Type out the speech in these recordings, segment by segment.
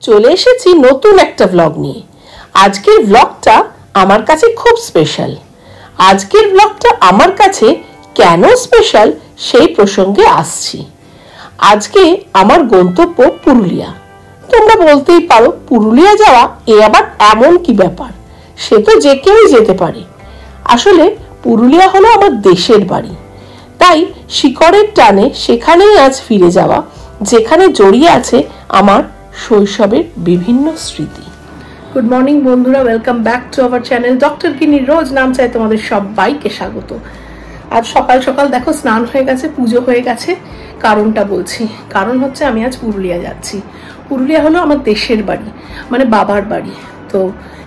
চলে এসেছি নতুন একটা ব্লগ নিয়ে। আজকের ব্লগটা আমার কাছে খুব স্পেশাল। আজকের ব্লগটা আমার কাছে কেন স্পেশাল সেই প্রসঙ্গে আসছি। আজকে আমার গন্তব্য পুরুলিয়া। তোমরা বলতেই পারো পুরুলিয়া যাওয়া এ আবার এমন কি ব্যাপার, সে তো যে কেউই যেতে পারে। আসলে পুরুলিয়া হলো আমার দেশের বাড়ি, তাই শিকড়ের টানে সেখানেই আজ ফিরে যাওয়া, যেখানে জড়িয়ে আছে আমার শৈশবের বিভিন্ন স্মৃতি। গুড মর্নিং বন্ধুরা, welcome back to our channel doctor কিনি রোজ নাম চাই তোমাদের সবাইকে স্বাগত। আজ সকাল সকাল দেখো স্নান হয়ে গেছে, পুজো হয়ে গেছে। কারণটা বলছি, কারণ হচ্ছে আমি আজ পুরুলিয়া যাচ্ছি। পুরুলিয়া হলো আমার দেশের বাড়ি, মানে বাবার বাড়ি। তো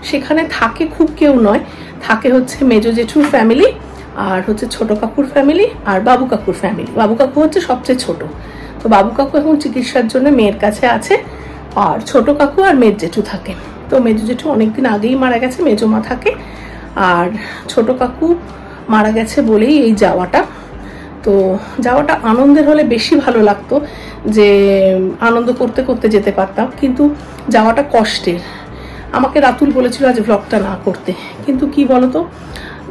সেখানে থাকে খুব কেউ নয়, থাকে হচ্ছে মেজো জেঠুর ফ্যামিলি, আর হচ্ছে ছোট কাকুর ফ্যামিলি, আর বাবু কাকুর ফ্যামিলি। বাবু কাকু হচ্ছে সবচেয়ে ছোট। তো বাবু কাকু এখন চিকিৎসার জন্য মেয়ের কাছে আছে, আর ছোট কাকু আর মেজ জেঠু থাকে। তো মেজো জেঠু অনেকদিন আগেই মারা গেছে, মেজো মা থাকে, আর ছোট কাকু মারা গেছে বলেই এই যাওয়াটা। তো যাওয়াটা আনন্দের হলে বেশি ভালো লাগতো, যে আনন্দ করতে করতে যেতে পারতাম, কিন্তু যাওয়াটা কষ্টের। আমাকে রাতুল বলেছিল আজ ভ্লগটা না করতে, কিন্তু কি বলতো,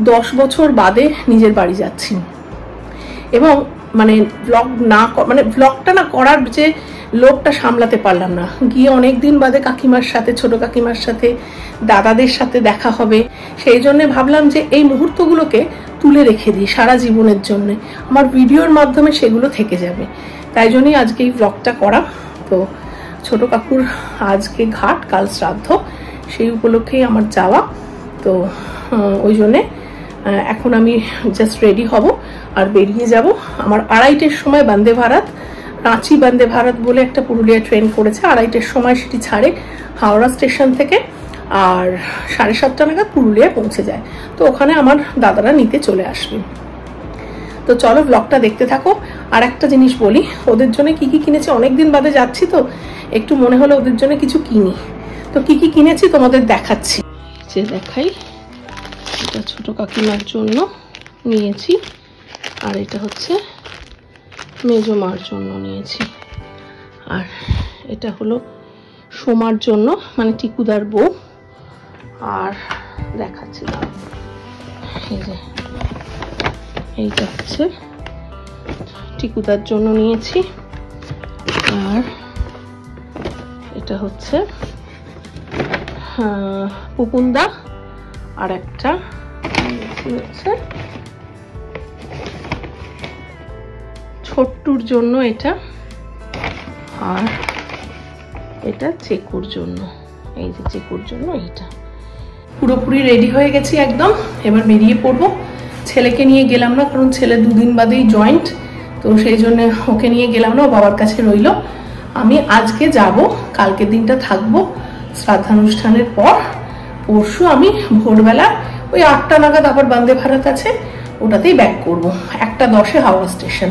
10 বছর বাদে নিজের বাড়ি যাচ্ছি, এবং মানে ভ্লগটা না করার যে লোকটা সামলাতে পারলাম না। গিয়ে অনেক দিন বাদে কাকিমার সাথে, ছোট কাকিমার সাথে, দাদাদের সাথে দেখা হবে, সেই জন্য ভাবলাম যে এই মুহূর্তগুলোকে তুলে রেখে দিই সারা জীবনের জন্য, আমার ভিডিওর মাধ্যমে সেগুলো থেকে যাবে। তাই জন্যই আজকে এই ব্লগটা করা। তো ছোট কাকুর আজকে ঘাট, কাল শ্রাদ্ধ, সেই উপলক্ষেই আমার যাওয়া। তো ওই জন্যে এখন আমি জাস্ট রেডি হব আর বেরিয়ে যাব। আমার 2:30-এর সময় বন্দে ভারত, রাঁচি বন্দে ভারত বলে একটা পুরুলিয়া ট্রেন করেছে, 2:30-এর সময় সেটি ছাড়ে হাওড়া স্টেশন থেকে, আর 7:30 নাগাদ পুরুলিয়া পৌঁছে যায়। তো ওখানে আমার দাদারা নিতে চলে আসবে। তো চলো ব্লগটা দেখতে থাকো। আর একটা জিনিস বলি, ওদের জন্য কি কি কিনেছি, অনেকদিন বাদে যাচ্ছি তো একটু মনে হলো ওদের জন্য কিছু কিনি। তো কি কি কিনেছি তোমাদের দেখাচ্ছি, যে দেখাই। এটা ছোট কাকিমার জন্য নিয়েছি, আর এটা হচ্ছে মেজো মার জন্য নিয়েছি, আর এটা হলো সোমার জন্য, মানে টিকুদার বউ। আর দেখাচ্ছি, এই যে এইটা হচ্ছে টিকুদার জন্য নিয়েছি, আর এটা হচ্ছে পুপুন্দা, আর একটা হচ্ছে ছোট্টুর জন্য এটা, আর এটা চেকুর জন্য, এই যে চেকুর জন্য এইটা। পুরোপুরি রেডি হয়ে গেছি একদম, এবার বেরিয়ে পড়বো। ছেলেকে নিয়ে গেলাম না, কারণ ছেলে 2 দিন বাদেই জয়েন্ট, তো সেই জন্য ওকে নিয়ে গেলাম না, বাবার কাছে রইল। আমি আজকে যাব, কালকের দিনটা থাকবো শ্রাদ্ধানুষ্ঠানের পর। পরশু আমি ভোরবেলা ওই 8টা নাগাদ আবার বন্দে ভারত আছে, ওটাতেই ব্যাক করবো। 1:10-এ হাওড়া স্টেশন।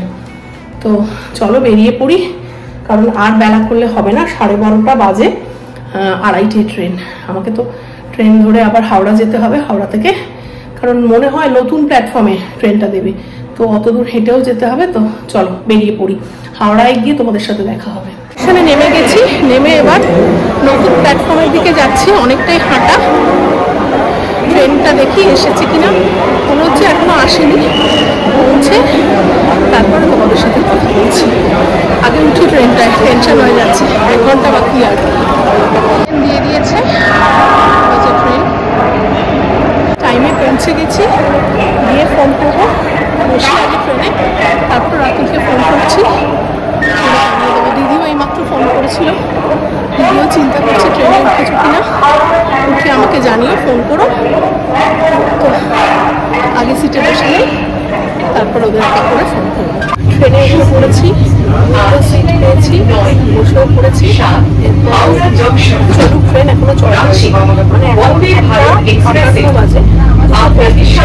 তো চলো বেরিয়ে পড়ি, কারণ আর বেলা করলে হবে না। 12:30 বাজে, 2:30 ট্রেন। আমাকে তো ট্রেন ধরে আবার হাওড়া যেতে হবে, হাওড়া থেকে, কারণ মনে হয় নতুন প্ল্যাটফর্মে ট্রেনটা দেবে, তো অত দূর হেঁটেও যেতে হবে। তো চলো বেরিয়ে পড়ি, হাওড়ায় গিয়ে তোমাদের সাথে দেখা হবে। এখানে নেমে গেছি, নেমে এবার নতুন প্ল্যাটফর্মের দিকে যাচ্ছি। অনেকটাই হাঁটা, ট্রেনটা দেখি এসেছে কিনা, মনে হচ্ছে এখনো আসেনি, পৌঁছে তারপরে তোমাদের সাথে কথা বলছি। আগে উঠি ট্রেনটায়, টেনশন হয়ে যাচ্ছে, 1 ঘন্টা বাকি আর দিয়ে দিয়েছে। ট্রেন টাইমে পৌঁছে গেছি, গিয়ে ফোন করবো, বসে আগে ট্রেনে, তারপর রাতুলকে ফোন করছি। দিদিও এইমাত্র ফোন করেছিল, দিদিও চিন্তা করছে ট্রেনে উঠেছো কিনা, উঠে আমাকে জানিয়ে ফোন করো। তো আগে সিটে বসে নেই, তারপর ওদের করে ফোন করবো। ট্রেনে এসে পড়েছি, সিট পেয়েছি, বসেও পড়েছি। চলুক, ট্রেন এখনো চড়াচ্ছি, মানে এখন 8:00 বাজে,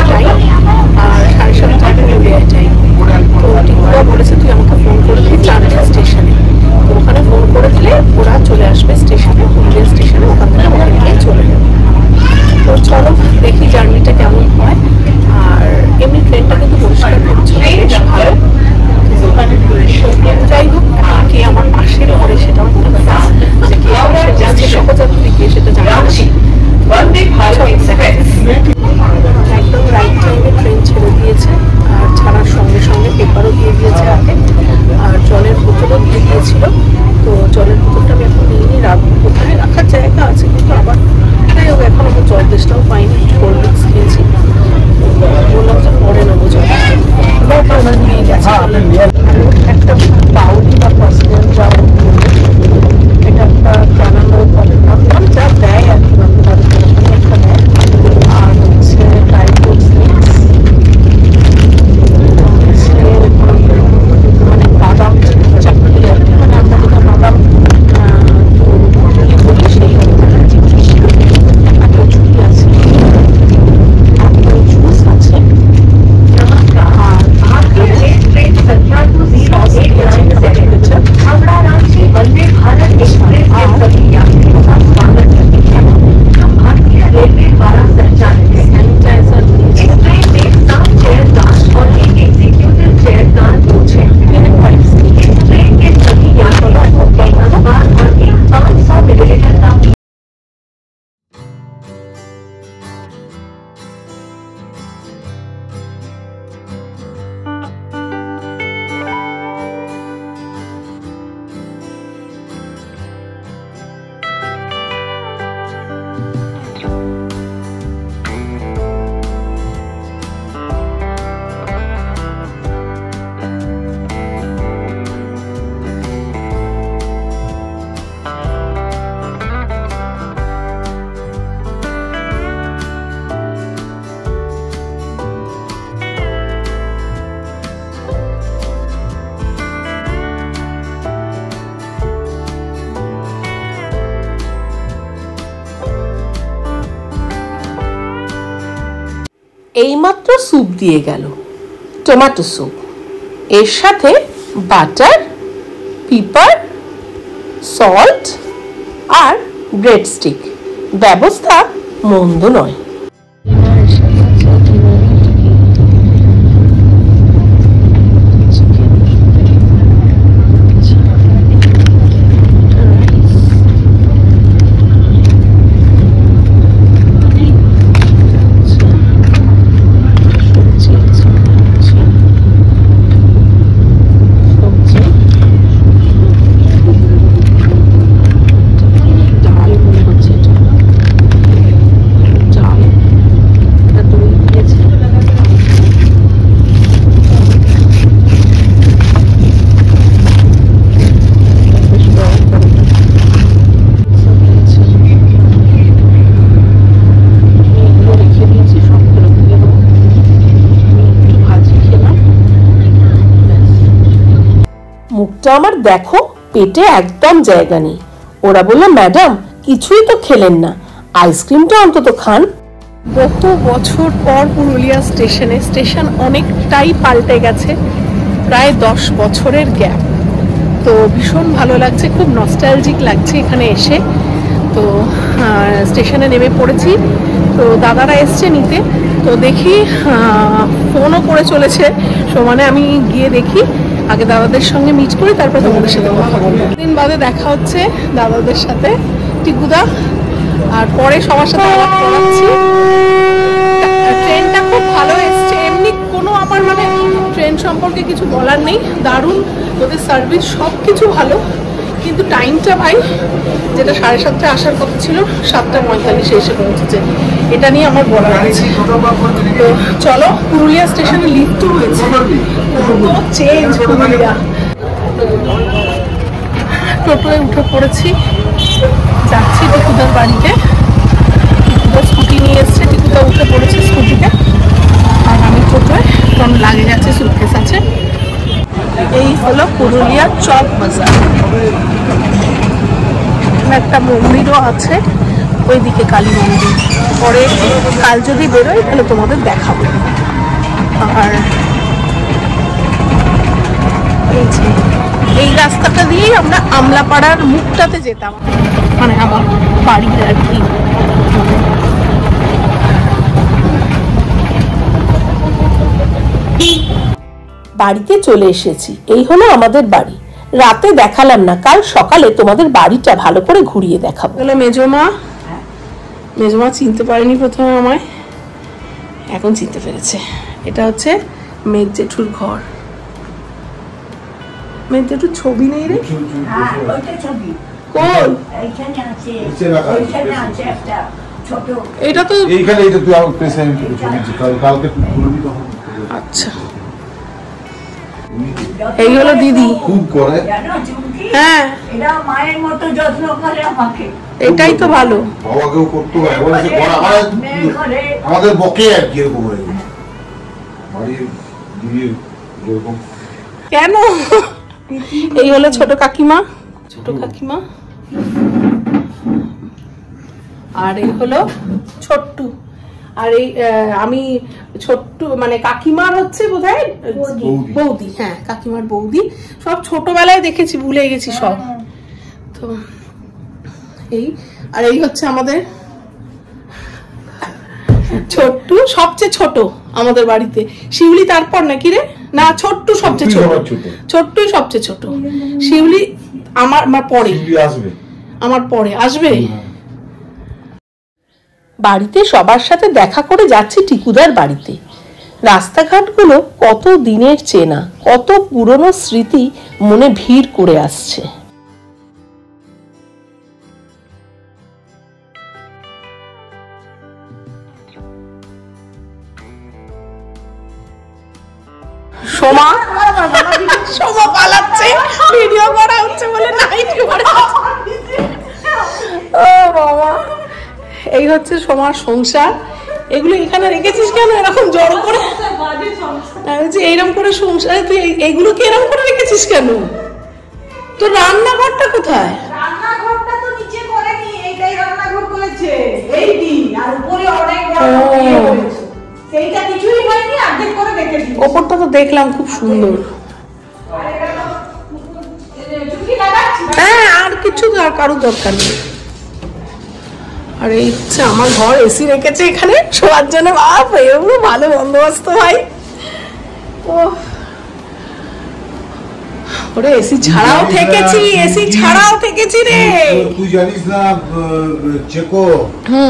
যাই, আর 7:30 পুরুলিয়ায় যাই। তো টিকুদা বলেছে তুই আমাকে ফোন করে দিই চারটা স্টেশনে, তো ওখানে ফোন করে দিলে ওরা চলে আসবে স্টেশনে, পুরুলিয়া স্টেশনে, ওখান থেকে ওখানে গিয়ে চলে যাবে। তো চলো দেখি জার্নিটা কেমন হয়। আর এমনি ট্রেনটা কিন্তু পরিষ্কার পরিচ্ছন্ন, বেশ ভালো। যাই হোক, কে আমার পাশের ঘরে সেটাও একটা ব্যাপার, যে কে পাশে যাচ্ছে এইমাত্র স্যুপ দিয়ে গেল, টমেটো স্যুপ, এর সাথে বাটার, পেপার, সল্ট আর ব্রেড স্টিক। ব্যবস্থা মন্দ নয়। মুখটা আমার দেখো, পেটে একদম জায়গা নেই। ওরা বলল, ম্যাডাম কিছুই তো খেলেন না, আইসক্রিমটা অন্তত খান। বহু বছর পর পুরুলিয়া স্টেশন অনেকটাই পাল্টে গেছে, প্রায় 10 বছরের গ্যাপ। তো ভীষণ ভালো লাগছে, খুব নস্টালজিক লাগছে এখানে এসে। তো স্টেশনে নেমে পড়েছি, তো দাদারা এসছে নিতে। তো দেখি ফোনও করে চলেছে সমানে, আমি গিয়ে দেখি, আগে দাদাদের সঙ্গে মিট করি, তারপর তোমাদের সাথে কথা বলবো। দিন বাদে দেখা হচ্ছে দাদাদের সাথে, টিকুদা আর পরে সবার সাথে আলাপ করাচ্ছি। ট্রেনটা খুব ভালো এসছে, এমনি কোনো আমার মানে ট্রেন সম্পর্কে কিছু বলার নেই, দারুণ, ওদের সার্ভিস সব কিছু ভালো। কিন্তু টাইমটা ভাই, যেটা 7:30 আসার কথা ছিল 7:45 এসে পৌঁছেছে, এটা নিয়ে আমার বলার আছে। তো চলো, পুরুলিয়া স্টেশনে লিফটও হয়েছে, চেঞ্জ পুরুলিয়া। টোটোয় উঠে পড়েছি, যাচ্ছি টিকুদার বাড়িতে। টিকুদা স্কুটি নিয়ে এসছে, টিকুদা উঠে পড়েছে স্কুটিতে, আর আমি টোটোয়, কারণ লাগেজ আছে, সুটকেস আছে। এই হলো পুরুলিয়া চক বাজার। একটা মন্দিরও আছে ওইদিকে, কালী মন্দির। পরে কাল যদি বেরোয় তাহলে তোমাদের দেখাবো। আর এই রাস্তাটা দিয়েই আমরা আমলাপাড়ার মুখটাতে যেতাম, মানে আমার বাড়িতে আর কি। বাড়িতে চলে এসেছি, এই হলো আমাদের বাড়ি। রাতে দেখালাম না, কাল সকালে তোমাদের বাড়িটা ভালো করে ঘুরিয়ে দেখাবো। তাহলে মেজমা চিনতে পারেনি প্রথমে আমায়, এখন চিনতে পেরেছে। এটা হচ্ছে মেঘ জেঠুর ঘর। মেঘ জেঠুর ছবি নেই রে? কোন? এটা তো এইখানে, এটা তুই আমার প্রেসেন্ট কালকে খুলবি তখন। আচ্ছা, এই হলো দিদি, খুব করে। হ্যাঁ, এটা মায়ের মতো যত্ন করে আমাকে, এটাই তো ভালো। বাবাকেও করতে হয়, বলেছে আমাদের বকে আর কি এরকম হয়। কেন? এই হলো ছোট কাকিমা, আর এই হলো ছোট্টু। আর এই আমি ছোট্টু মানে কাকিমার হচ্ছে বোধহয় বৌদি। হ্যাঁ, কাকিমার বৌদি। সব ছোটবেলায় দেখেছি, ভুলে গেছি সব। তো এই, আর এই হচ্ছে আমাদের ছোট্টু, সবচেয়ে ছোট আমাদের বাড়িতে। শিউলি তারপর নাকি রে? না, ছোট্টু সবচেয়ে ছোট, ছোট্টুই সবচেয়ে ছোট। শিউলি আমার পরে আসবে, আমার পরে আসবে। বাড়িতে সবার সাথে দেখা করে যাচ্ছি টিকুদার বাড়িতে। রাস্তাঘাটগুলো কত দিনের চেনা, কত পুরনো স্মৃতি মনে ভিড় করে আসছে। সোমা পালাচ্ছে, ভিডিও করা হচ্ছে বলে নাইটি পরে। ও বাবা, এই হচ্ছে সোমার সংসার। এগুলো এখানে রেখেছিস কেন এরকম জড়ো করে? এইরকম করে সংসার, তুই এইগুলোকে এরকম করে রেখেছিস কেন? তোর রান্নাঘরটা কোথায়? রান্নাঘরটা তো নিচে করেনি, এইটাই রান্নাঘর করেছে। এইটি আর উপরে অনেক বড় ইয়ে হয়েছে, সেইটা ওপরটা তো দেখলাম খুব সুন্দর। হ্যাঁ, আর কিছু কারোর দরকার নেই। আর এই হচ্ছে আমার ঘর, এসি রেখেছে এখানে শোয়ার জন্য। ভালো বন্দোবস্ত ভাই। ওরে এসি ছাড়াও থেকেছি, এসি ছাড়াও থেকেছি রে। তুই জানিস না চেকো,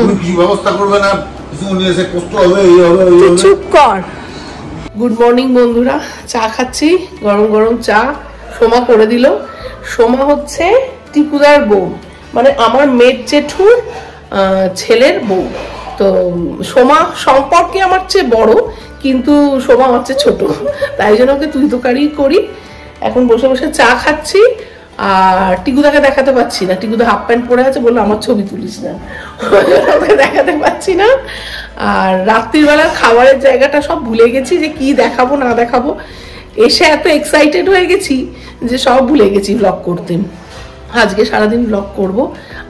তুই কিছু ব্যবস্থা করবে না, কিছু নিয়ে এসে কষ্ট হবে, এই হবে ওই হবে। চুপ কর। গুড মর্নিং বন্ধুরা, চা খাচ্ছি, গরম গরম চা সোমা করে দিল। সোমা হচ্ছে টিপুদার বউ, মানে আমার মেট জেঠুর ছেলের বউ। তো সোমা সম্পর্কে আমার চেয়ে বড়, কিন্তু সোমা আমার চেয়ে ছোট, তাই জন্য ওকে তুই তোকারি করি। এখন বসে বসে চা খাচ্ছি, আর টিকুদাকে দেখাতে পাচ্ছি না। টিকুদা হাফ প্যান্ট পরে আছে, বললো আমার ছবি তুলিস না, ওকে দেখাতে পাচ্ছি না। আর রাত্রির বেলা খাবারের জায়গাটা সব ভুলে গেছি, যে কি দেখাবো না দেখাবো। এসে এত এক্সাইটেড হয়ে গেছি যে সব ভুলে গেছি ব্লগ করতে। আজকে সারাদিন ব্লগ করব,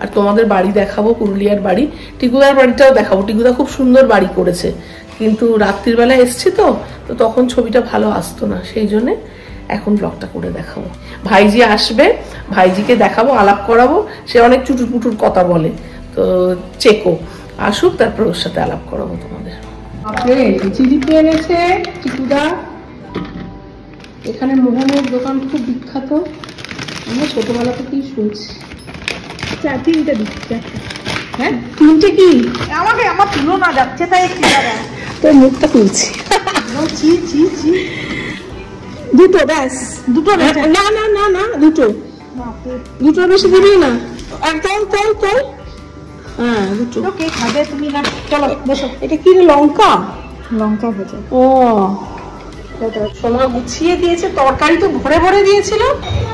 আর তোমাদের বাড়ি দেখাবো, পুরুলিয়ার বাড়ি। টিকুদার বাড়িটাও দেখাবো। টিকুদা খুব সুন্দর বাড়ি করেছে, কিন্তু রাত্রির বেলা এসছি তো তখন ছবিটা ভালো আসতো না, সেই জন্যে এখন ব্লগটা করে দেখাবো। ভাইজি আসবে, ভাইজিকে দেখাবো, আলাপ করাবো। সে অনেক চুটুর পুটুর কথা বলে, তো চেকো আসুক, তারপর ওর সাথে আলাপ করাবো তোমাদের। জিলিপি এনেছে টিকুদা। এখানে মোহনের দোকান খুব বিখ্যাত, আমরা ছোটবেলা থেকেই শুনছি। তিনটে দিচ্ছি। হ্যাঁ, তিনটে কি? আমাকে আমার তুলো না যাচ্ছে, তাই একটু তোর মুখটা তুলছি। দুটো ব্যাস, দুটো না না না না, দুটো, দুটোর বেশি দিবি না। একদম তল তল। হ্যাঁ, দুটো। কে খাবে তুমি? না চলো বসো। এটা কি রে? লঙ্কা? লঙ্কা ভেজে। ও, সোমা গুছিয়ে দিয়েছে। তরকারি তো ভরে ভরে দিয়েছিল।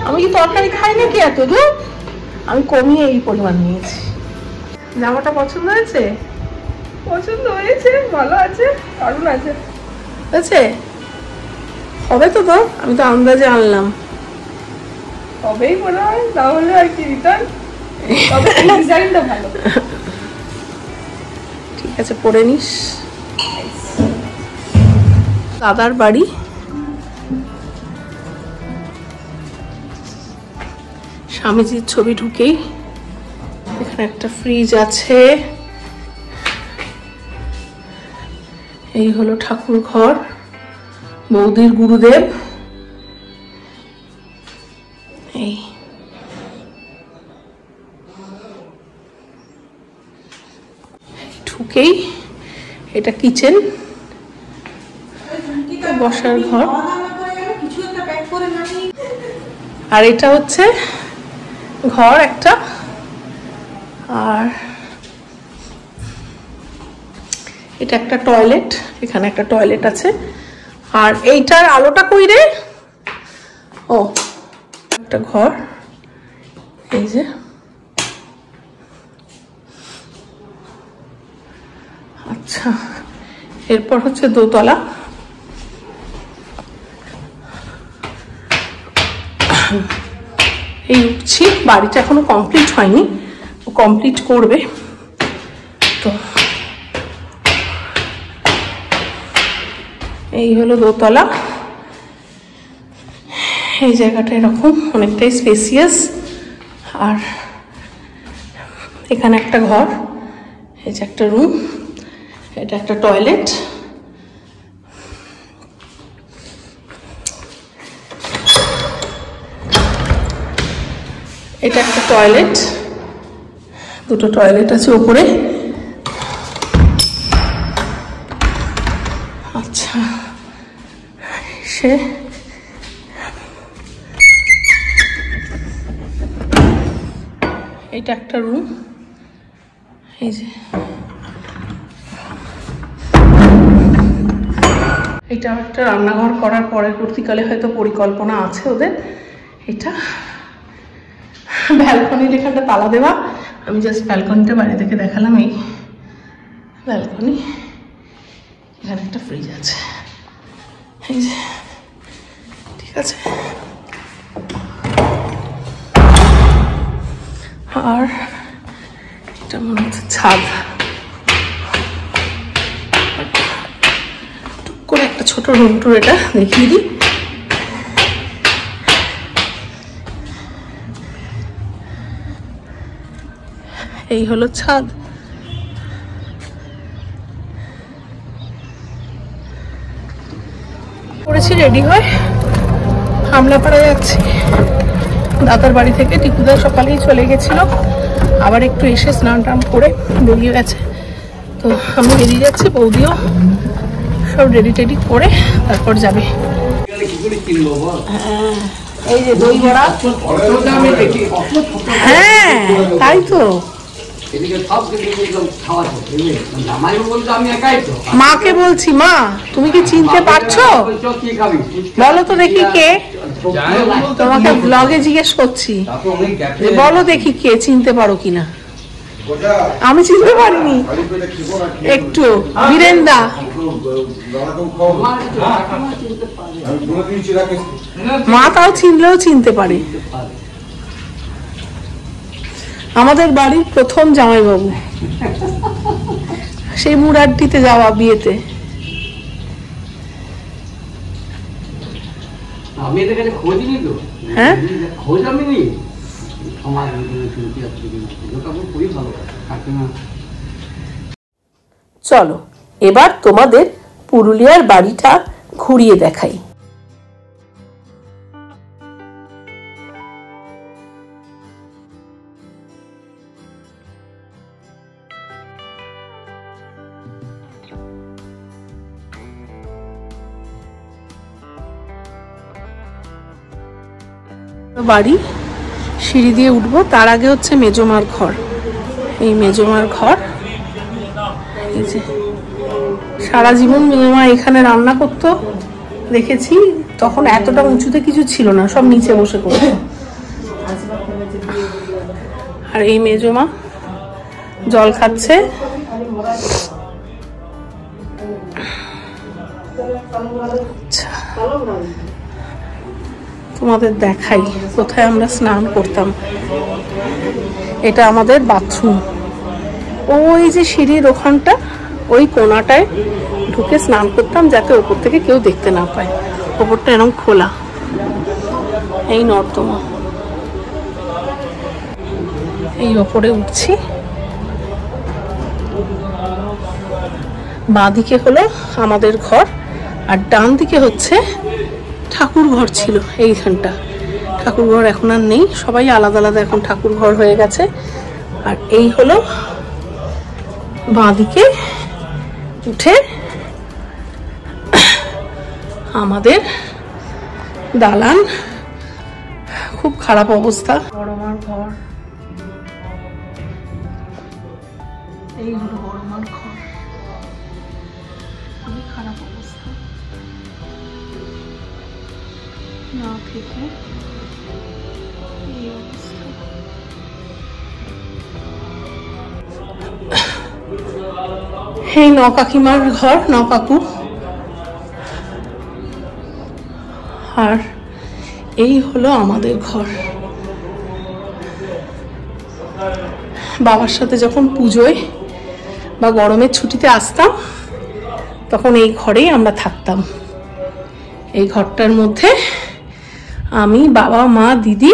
আমি কি তরকারি খাই নাকি এত দূর? আমি কমিয়ে এই পরিমাণ নিয়েছি। জামাটা পছন্দ হয়েছে? পছন্দ হয়েছে, ভালো আছে, দারুণ আছে। আছে হবে তো? তো আমি তো আন্দাজে আনলাম। তবেই মনে হয়, তাহলে আর কি রিটার্ন। তবে ডিজাইনটা ভালো। ঠিক আছে, পরে নিস। দাদার বাড়ি। স্বামীজির ছবি ঢুকেই এখানে একটা ফ্রিজ আছে। এই হলো ঠাকুর ঘর, বৌদির গুরুদেব। এই ঢুকেই এটা কিচেন, বসার ঘর। আর এটা হচ্ছে ঘর একটা, আর এটা একটা টয়লেট। এখানে একটা টয়লেট আছে। আর এইটার আলোটা কই রে? ও, একটা ঘর। এই যে আচ্ছা, এরপর হচ্ছে দোতলা। এই উঠছি, বাড়িটা এখনো কমপ্লিট হয়নি, কমপ্লিট করবে। তো এই হলো দোতলা। এই জায়গাটা এরকম অনেকটাই স্পেসিয়াস। আর এখানে একটা ঘর, এই যে একটা রুম, এটা একটা টয়লেট। এটা একটা টয়লেট, দুটো টয়লেট আছে উপরে। আচ্ছা, সে এটা একটা রুম। এই যে এটা একটা রান্নাঘর করার পরবর্তীকালে হয়তো পরিকল্পনা আছে ওদের। এটা ব্যালকনির এখানটা তালা দেওয়া। আমি জাস্ট ব্যালকনিটা বাইরে থেকে দেখালাম। এই ব্যালকনি, এখানে একটা ফ্রিজ আছে। এই যে ঠিক আছে। আর এটা মনে হচ্ছে ছাদ। টুক করে একটা ছোট রুম টুর এটা দেখিয়ে দিই। এই হলো ছাদ। পড়েছি রেডি হয়ে হামলাপাড়া যাচ্ছি। দাদার বাড়ি থেকে টিপুদা সকালেই চলে গেছিল, আবার একটু এসে স্নান টান করে বেরিয়ে গেছে। তো আমি বেরিয়ে যাচ্ছি, বৌদিও সব রেডি টেডি করে তারপর যাবে। এই যে দই বড়া, হ্যাঁ তাই তো। মাকে বলছি, মা তুমি কি চিনতে পারছো? বলো তো দেখি কে, তোমাকে ব্লগে জিজ্ঞেস করছি, বলো দেখি কে, চিনতে পারো কিনা। আমি চিনতে পারিনি একটু। বীরেন্দা, মা তাও চিনলেও চিনতে পারে। আমাদের বাড়ির প্রথম জামাইবাবু, সেই মুরাড্ডিতে যাওয়া বিয়েতে। আমি এদের কাছে খোঁজ নি তো, হ্যাঁ খোঁজ আমি নি আমার খুবই ভালো। চলো এবার তোমাদের পুরুলিয়ার বাড়িটা ঘুরিয়ে দেখাই। বাড়ি সিঁড়ি দিয়ে উঠবো, তার আগে হচ্ছে মেজমার ঘর। এই মেজমার ঘর, এই যে সারা জীবন মেজমা এখানে রান্না করতো দেখেছি। তখন এতটা উঁচুতে কিছু ছিল না, সব নিচে বসে করতো। আর এই মেজমা জল খাচ্ছে। তোমাদের দেখাই কোথায় আমরা স্নান করতাম। এটা আমাদের বাথরুম। ওই যে সিঁড়ির ওখানটা, ওই কোনাটায় ঢুকে স্নান করতাম, যাতে ওপর থেকে কেউ দেখতে না পায়। ওপরটা এরকম খোলা। এই নর্দমা, এই ওপরে উঠছি। বাঁদিকে হলো আমাদের ঘর, আর ডান দিকে হচ্ছে ঠাকুর ঘর ছিল। এইখানটা ঠাকুর ঘর এখন আর নেই, সবাই আলাদা আলাদা এখন ঠাকুর ঘর হয়ে গেছে। আর এই হলো বাঁদিকে উঠে আমাদের দালান। খুব খারাপ অবস্থা। বড়মার ঘর, এই হলো বড়মার ঘর। খুবই খারাপ অবস্থা। না থেকে এই অবস্থা। এই নকাকিমার ঘর, নকাকু। আর এই হলো আমাদের ঘর। বাবার সাথে যখন পুজোয় বা গরমের ছুটিতে আসতাম, তখন এই ঘরেই আমরা থাকতাম। এই ঘরটার মধ্যে আমি, বাবা, মা, দিদি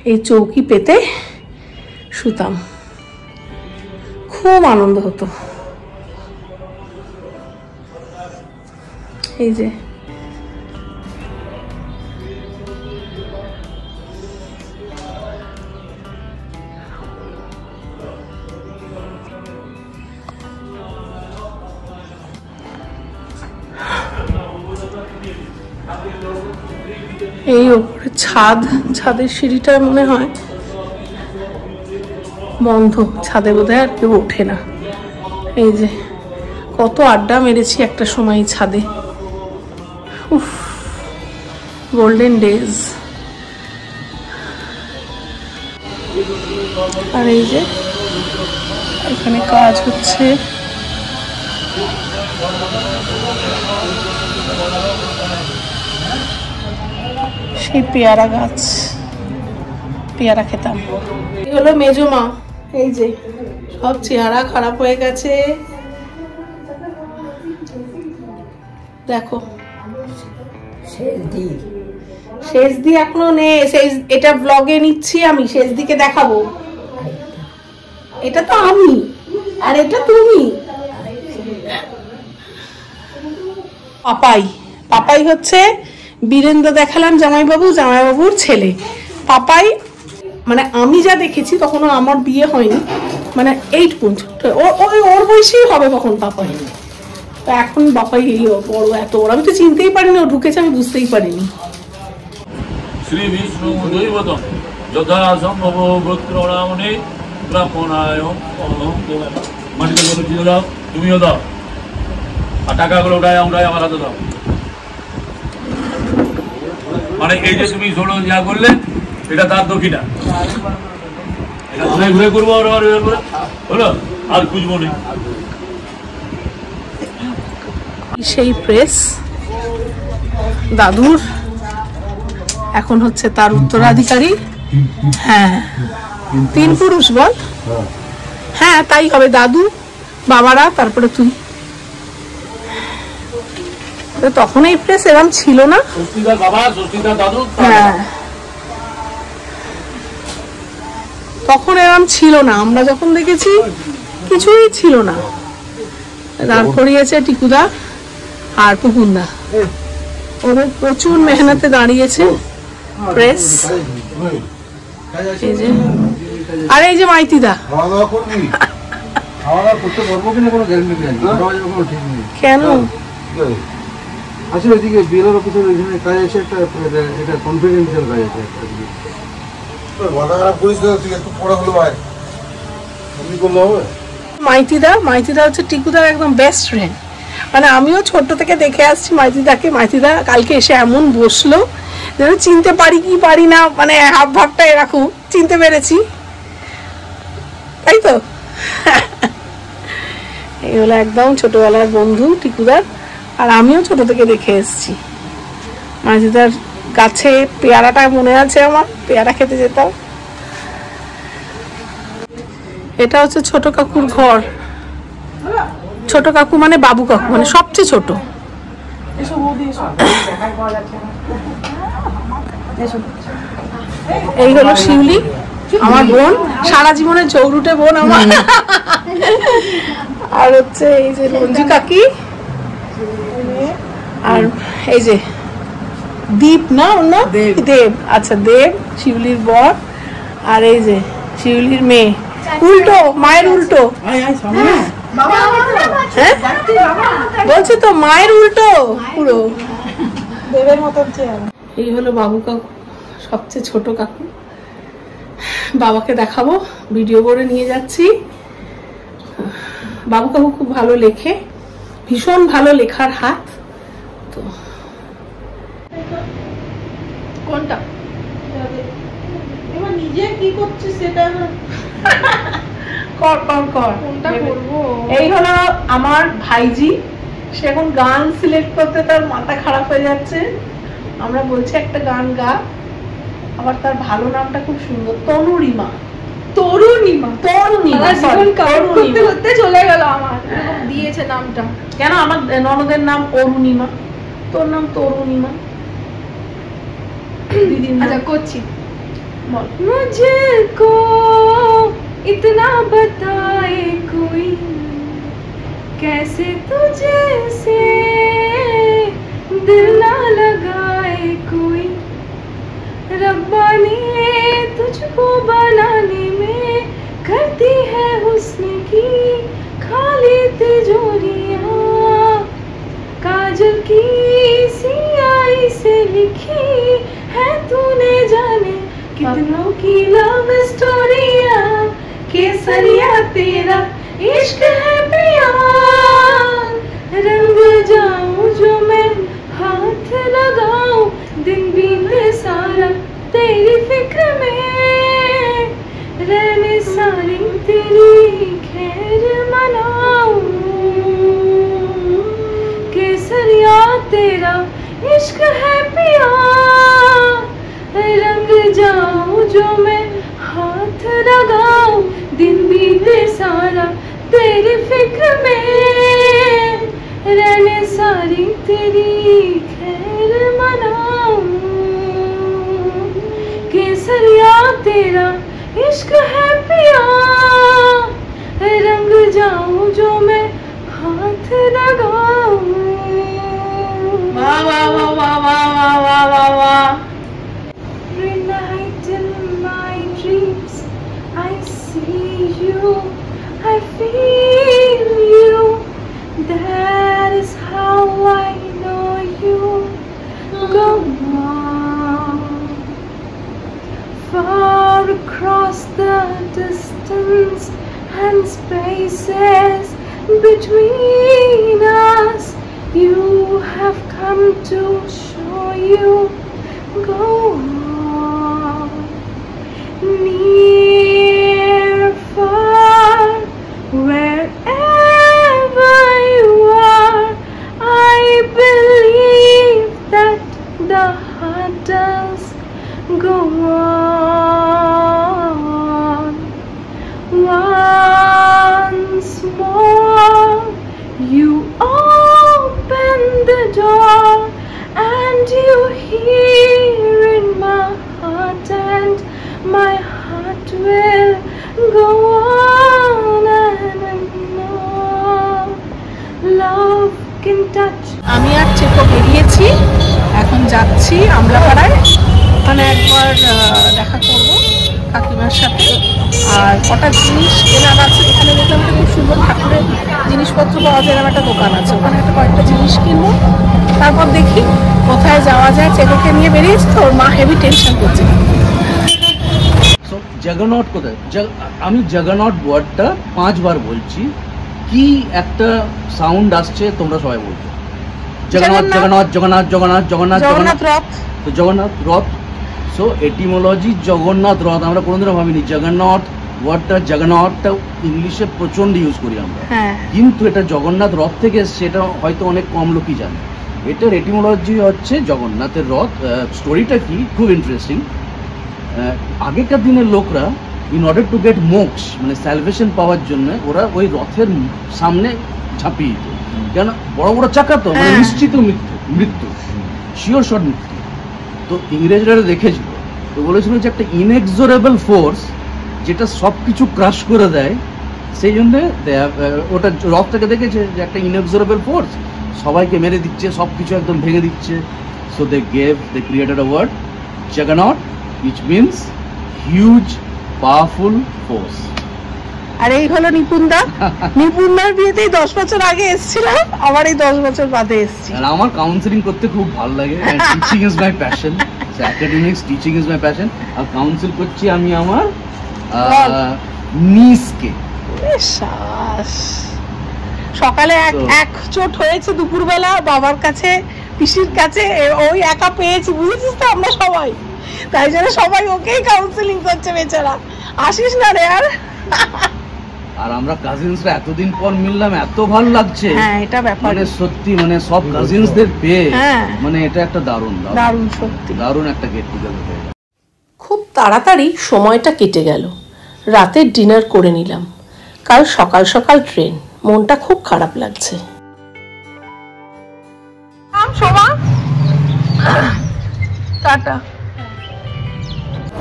এই চৌকি পেতে শুতাম। খুব আনন্দ হতো। এই যে এই ওপরে ছাদ, ছাদের সিঁড়িটা মনে হয় বন্ধ, ছাদে বোধহয় আর কেউ ওঠে না। এই যে কত আড্ডা মেরেছি একটা সময় ছাদে। উফ, গোল্ডেন ডেজ। আর এই যে এখানে কাজ হচ্ছে। সেই পেয়ারা গাছ, পেয়ারা খেতাম। এই হলো মেজমা। এই যে সব চেহারা খারাপ হয়ে গেছে। দেখো শেষ দিয়ে এখনো নেই, এটা ব্লগে নিচ্ছি আমি, শেষ দিকে দেখাবো। এটা তো আমি আর এটা তুমি। পাপাই, পাপাই হচ্ছে বীরেন্দ্র দেখালাম জামাইবাবু, জামাইবাবুর ছেলে। পাপাই মানে আমি যা দেখেছি তখনও আমার বিয়ে হয়নি, মানে 8 পর্যন্ত ওর বয়সেই হবে কখন পাপাই। তো এখন বাপাই এই বড় এত বড়, আমি তো চিনতেই পারিনি ও ঢুকেছে, আমি বুঝতেই পারিনি। শ্রী বিষ্ণু দৈবতম যথা সম্ভব গোত্রণামণি প্রাপনায় মাটিতে করে দিয়ে দাও, তুমিও দাও, আর টাকাগুলো ওটাই আমরাই আমার হাতে দাও। মানে এই যে তুমি ষোলো যা করলে এটা তার দক্ষিণা, এটা ঘুরে ঘুরে করবো হলো, আর খুঁজবো না। সেই প্রেস দাদুর, এখন হচ্ছে তার উত্তরাধিকারী। হ্যাঁ 3 পুরুষ বল, হ্যাঁ তাই হবে, দাদু বাবারা তারপরে তুই। তখন এই প্রেস এরম ছিল না, হ্যাঁ তখন এরম ছিল না, আমরা যখন দেখেছি কিছুই ছিল না। দাঁড় করিয়েছে টিকুদা আর পুকুন্দা, ওদের প্রচুর মেহনতে দাঁড়িয়েছে প্রেস। এই যে আর এই যে মাইতিদা, কেন আসলে এদিকে বিএলআর অফিসের ওইখানে কাজ আছে, একটা এটা কনফিডেন্সিয়াল কাজ আছে একটা। মাইতিদা, মাইতিদা হচ্ছে টিকুদার একদম বেস্ট ফ্রেন্ড, মানে আমিও ছোট থেকে দেখে আসছি মাইতিদাকে। মাইতিদা কালকে এসে এমন বসলো যেন চিনতে পারি কি পারি না, মানে হাব ভাবটা এরকম, চিনতে পেরেছি তাই তো। এই হলো একদম ছোটবেলার বন্ধু টিকুদার, আর আমিও ছোট থেকে দেখে এসেছি। মাইতিদার গাছে পেয়ারাটা মনে আছে আমার, পেয়ারা খেতে যেতাম। এটা হচ্ছে ছোট কাকুর ঘর, ছোট কাকু মানে বাবু কাকু, মানে সবচেয়ে ছোট। এই হলো শিউলি আমার বোন, সারা জীবনের চৌরুটে বোন আমার। আর হচ্ছে এই যে রঞ্জু কাকি, আর এই যে দীপ না অন্য দেব, আচ্ছা দেব শিউলির বর, আর এই যে শিউলির মেয়ে, উল্টো মায়ের উল্টো, হ্যাঁ বলছি তো মায়ের উল্টো পুরো দেবের মতন। এই হলো বাবু কাকু, সবচেয়ে ছোট কাকু। বাবাকে দেখাবো, ভিডিও করে নিয়ে যাচ্ছি। বাবু কাকু খুব ভালো লেখে, ভীষণ ভালো লেখার হাত। তো কোনটা এবার নিজে কি করছিস সেটা কর কর কর, কোনটা করবো। এই হলো আমার ভাইজি, সে এখন গান সিলেক্ট করতে তার মাথা খারাপ হয়ে যাচ্ছে। আমরা বলছি একটা গান গা, আবার তার ভালো নামটা খুব সুন্দর, তনুরিমা। তরুণিমা, তরুণিমা করতে করতে চলে গেল আমার, দিয়েছে নামটা। কেন আমার ননদের নাম অরুণিমা, তোর নাম তরুণিমা। আচ্ছা করছি, বল। মুঝকো इतना बताए कोई कैसे तुझे से दिल ना लगाए कोई, रब्बा ने तुझको बनाने में करती है हुस्न की खाली तिजोरियां, काजल की सियाही से लिखी है तूने जाने कितनों की लव स्टोरियां, केसरिया तेरा इश्क है पिया, रंग जाऊं जो मैं हाथ लगाऊं, दिन बीते सारा तेरी फिक्र में, रहने सारी तेरी खैर मनाऊं, केसरिया तेरा इश्क है पिया, रंग जाऊं जो मैं हाथ लगाऊं, दिन बीते सारा तेरी फिक्र में, रहने सारी तेरी खैर मनाऊं, केसरिया तेरा इश्क है पिया, रंग जाऊं जो मैं हाथ लगाऊं। वाह वाह वाह वाह वाह वाह वाह वाह। Every night in my dreams I see you, I feel you, that is how I know you. Go on, far across the distance and spaces between us, you have come to show you. Go on, near, far, wherever you are, I believe that the heart does go on. Once more, you open the door and you hear in my heart, and my heart will go on and on. Love can touch. আমি আর চেকো বেরিয়েছি, এখন যাচ্ছি আমলাপাড়ায়, ওখানে একবার দেখা করব কাকিমার সাথে। আর কটা জিনিস কেনার আছে, এখানে দেখলাম একটা খুব সুন্দর ঠাকুরের জিনিসপত্র পাওয়া যায়, একটা দোকান আছে, ওখানে একটা কয়েকটা জিনিস কিনবো। তারপর দেখি কোথায় যাওয়া যায়। চেকোকে নিয়ে বেরিয়েছি তো, ওর মা হেভি টেনশন করছে। জগন্নাথ কোথায়? আমি জগন্নাথ ওয়ার্ডটা 5 বার বলছি, কি একটা সাউন্ড আসছে তোমরা সবাই বলছো জগন্নাথ জগন্নাথ জগন্নাথ জগন্নাথ জগন্নাথ জগন্নাথ রথ। তো জগন্নাথ রথ, সো এটিমোলজি জগন্নাথ রথ। আমরা কোনোদিনও ভাবিনি জগন্নাথ ওয়ার্ডটা, জগন্নাথটা ইংলিশে প্রচন্ড ইউজ করি আমরা, কিন্তু এটা জগন্নাথ রথ থেকে এসছে, এটা হয়তো অনেক কম লোকই জানে। এটার এটিমোলজি হচ্ছে জগন্নাথের রথ। স্টোরিটা কি, খুব ইন্টারেস্টিং। আগেকার দিনের লোকরা ইন অর্ডার টু গেট মোক্স, মানে স্যালভেশন পাওয়ার জন্য ওরা ওই রথের সামনে ঝাঁপিয়ে দিত, কেন বড় বড় চাকা তো, মানে নিশ্চিত মৃত্যু, শিওর শট মৃত্যু। তো ইংরেজরা দেখেছিল, তো বলেছিল যে একটা ইনএক্সোরেবল ফোর্স যেটা সব কিছু ক্রাশ করে দেয়, সেই জন্যে ওটা রথটাকে দেখেছে যে একটা ইনএক্সোরেবল ফোর্স সবাইকে মেরে দিচ্ছে, সব কিছু একদম ভেঙে দিচ্ছে। So they created a word Jagannath, which means huge powerful force. আর এই হলো নিপুণদা। নিপুণদার বিয়েতেই 10 বছর আগে এসেছিলাম, আবার এই 10 বছর বাদে এসেছি। আর আমার কাউন্সিলিং করতে খুব ভালো লাগে, and teaching is my passion. So academics, teaching is my passion. আর কাউন্সিল করছি আমি আমার নিসকে। সকালে এক চোট হয়েছে দুপুরবেলা বাবার কাছে, পিসির কাছে, ওই একা পেয়েছি, বুঝেছিস তো আমরা সবাই, তাই জন্য সবাই ওকেই কাউন্সিলিং করছে, বেচারা আসিস না রে আর। আর আমরা কাজিনসরা এতদিন পর মিললাম, এত ভালো লাগছে। হ্যাঁ, এটা ব্যাপার, মানে সত্যি, মানে সব কাজিনসদের পেয়ে, মানে এটা একটা দারুণ সত্যি দারুণ একটা গেট টুগেদার। খুব তাড়াতাড়ি সময়টা কেটে গেল। রাতের ডিনার করে নিলাম, কাল সকাল সকাল ট্রেন, মনটা খুব খারাপ লাগছে। টাটা।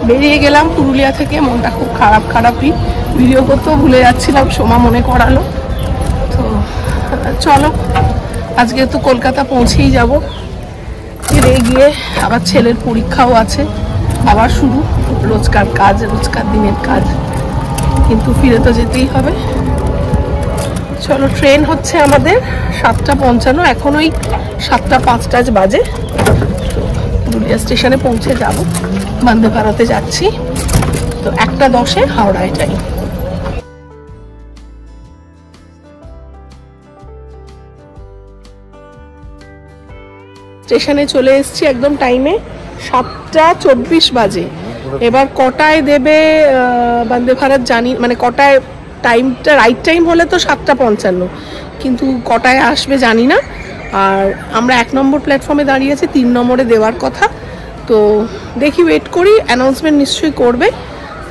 বেরিয়ে গেলাম পুরুলিয়া থেকে, মনটা খুব খারাপই, ভিডিও করতেও ভুলে যাচ্ছিলাম, সোমা মনে করালো। তো চলো, আজকে তো কলকাতা পৌঁছেই যাব, ফিরে গিয়ে আবার ছেলের পরীক্ষাও আছে, আবার শুরু রোজকার কাজ, রোজকার দিনের কাজ, কিন্তু ফিরে তো যেতেই হবে। চলো, ট্রেন হচ্ছে আমাদের 7:55, এখন ওই 7:05 বাজে। তো পুরুলিয়া স্টেশনে পৌঁছে যাব, বন্দে ভারতে যাচ্ছি, তো 1:10-এ হাওড়ায় যাই। স্টেশনে চলে এসেছি একদম টাইমে, 7:24 বাজে। এবার কটায় দেবে বন্দে ভারত জানি, মানে কটায় টাইমটা, রাইট টাইম হলে তো 7:55, কিন্তু কটায় আসবে জানি না। আর আমরা 1 নম্বর প্ল্যাটফর্মে দাঁড়িয়ে আছি, 3 নম্বরে দেওয়ার কথা। তো দেখি, ওয়েট করি, অ্যানাউন্সমেন্ট নিশ্চয়ই করবে।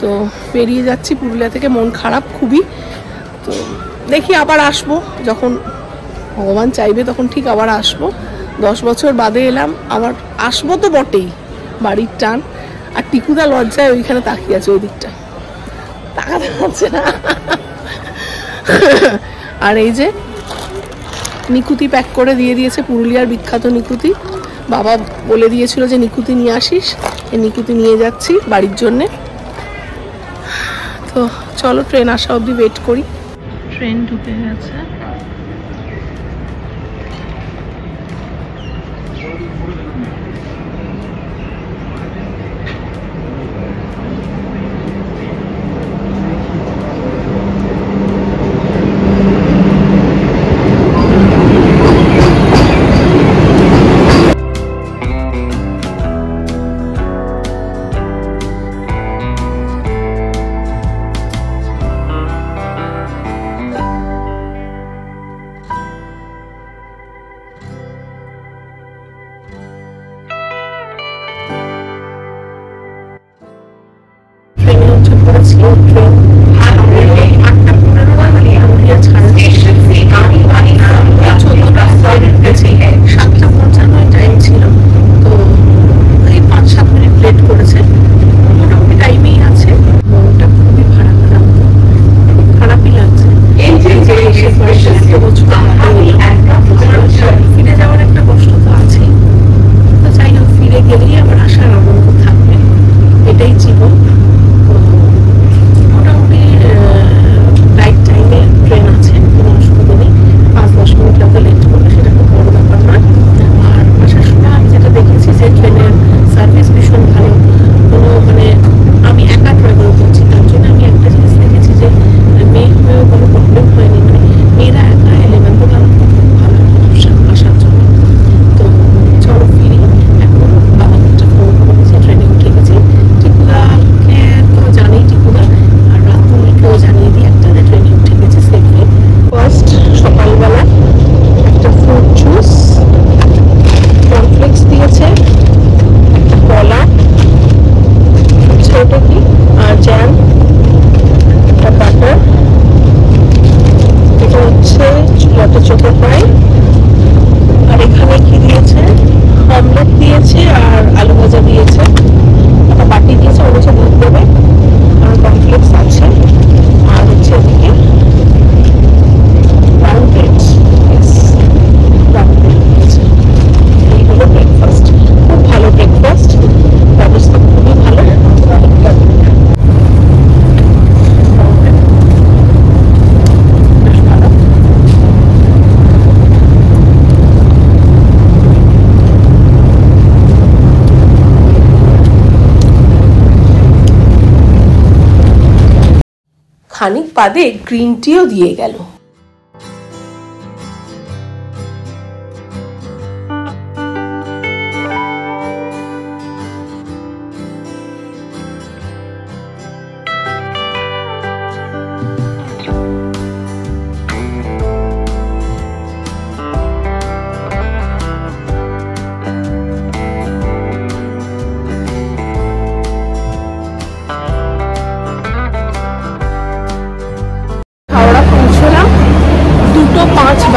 তো বেরিয়ে যাচ্ছি পুরুলিয়া থেকে, মন খারাপ খুবই। তো দেখি আবার আসবো যখন ভগবান চাইবে তখন ঠিক আবার আসবো। 10 বছর বাদে এলাম, আবার আসবো তো বটেই, বাড়ির টান। আর টিকুদা লজ্জায় ওইখানে তাকিয়ে আছে, ওই দিকটা তাকাতে পারছে না। আর এই যে নিকুতি প্যাক করে দিয়ে দিয়েছে, পুরুলিয়ার বিখ্যাত নিকুতি। বাবা বলে দিয়েছিল যে নিকুতি নিয়ে আসিস, এই নিকুতি নিয়ে যাচ্ছি বাড়ির জন্যে। তো চলো ট্রেন আসা অবধি ওয়েট করি। ট্রেন ঢুকে গেছে। খানিক বাদে গ্রিন টিও দিয়ে গেল।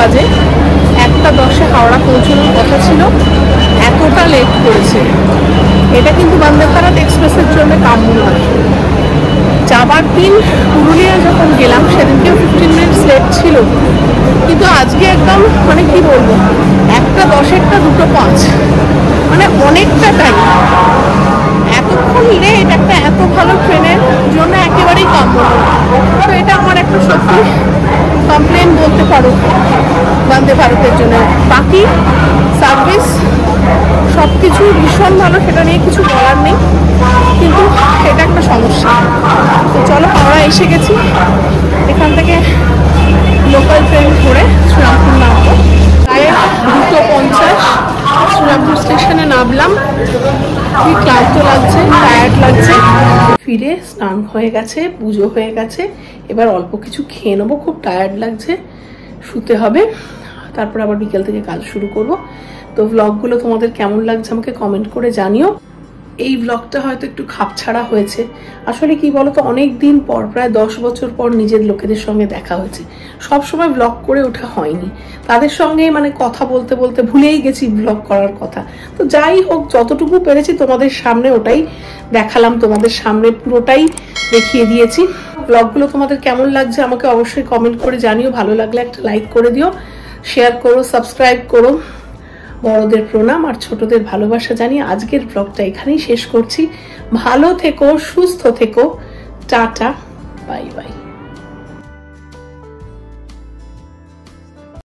বাজে 1:10 হাওড়া পৌঁছানোর কথা ছিল, এতটা লেট করেছে। এটা কিন্তু বন্দে ভারত এক্সপ্রেসের জন্য কাম্য নয়। যাবার দিন পুরুলিয়া যখন গেলাম সেদিনকেও 15 মিনিটস লেট ছিল, কিন্তু আজকে একদম মানে কি বলবো, 1:10 2:05 মানে অনেকটা টাইম। এতক্ষণ লেট একটা এত ভালো ট্রেনের জন্য একেবারেই কাম্য নয়। তো এটা আমার একটা সত্যি কমপ্লেন বলতে পারো বন্দে ভারতের জন্য। বাকি সার্ভিস সব কিছু ভীষণ ভালো, সেটা নিয়ে কিছু বলার নেই, কিন্তু এটা একটা সমস্যা। তো চলো হাওড়া এসে গেছি, এখান থেকে লোকাল ট্রেন ধরে শ্রীরামপুর নামবো। প্রায় 2:50 শ্রীরামপুর স্টেশনে নামলাম। খুবই ক্লান্ত লাগছে, টায়ার্ড লাগছে। ফিরে স্নান হয়ে গেছে, পুজো হয়ে গেছে, এবার অল্প কিছু খেয়ে নেবো। খুব টায়ার্ড লাগছে, শুতে হবে, তারপর আবার বিকেল থেকে কাজ শুরু করব। তো ব্লগগুলো তোমাদের কেমন লাগছে আমাকে কমেন্ট করে জানিও। এই ব্লগটা হয়তো একটু খাপছাড়া হয়েছে। আসলে কি বলতো, অনেক দিন পর, প্রায় 10 বছর পর নিজের লোকেদের সঙ্গে দেখা হয়েছে। সব সময় ব্লগ করে ওঠা হয়নি, তাদের সঙ্গে মানে কথা বলতে বলতে ভুলেই গেছি ব্লগ করার কথা। তো যাই হোক, যতটুকু পেরেছি তোমাদের সামনে ওটাই দেখালাম, তোমাদের সামনে পুরোটাই দেখিয়ে দিয়েছি। ব্লগগুলো তোমাদের কেমন লাগছে আমাকে অবশ্যই কমেন্ট করে জানিও। ভালো লাগলে একটা লাইক করে দিও, শেয়ার করো, সাবস্ক্রাইব করো। বড়দের প্রণাম আর ছোটদের ভালোবাসা জানিয়ে আজকের ব্লগটা এখানেই শেষ করছি। ভালো থেকো, সুস্থ থেকো, টাটা, বাই বাই।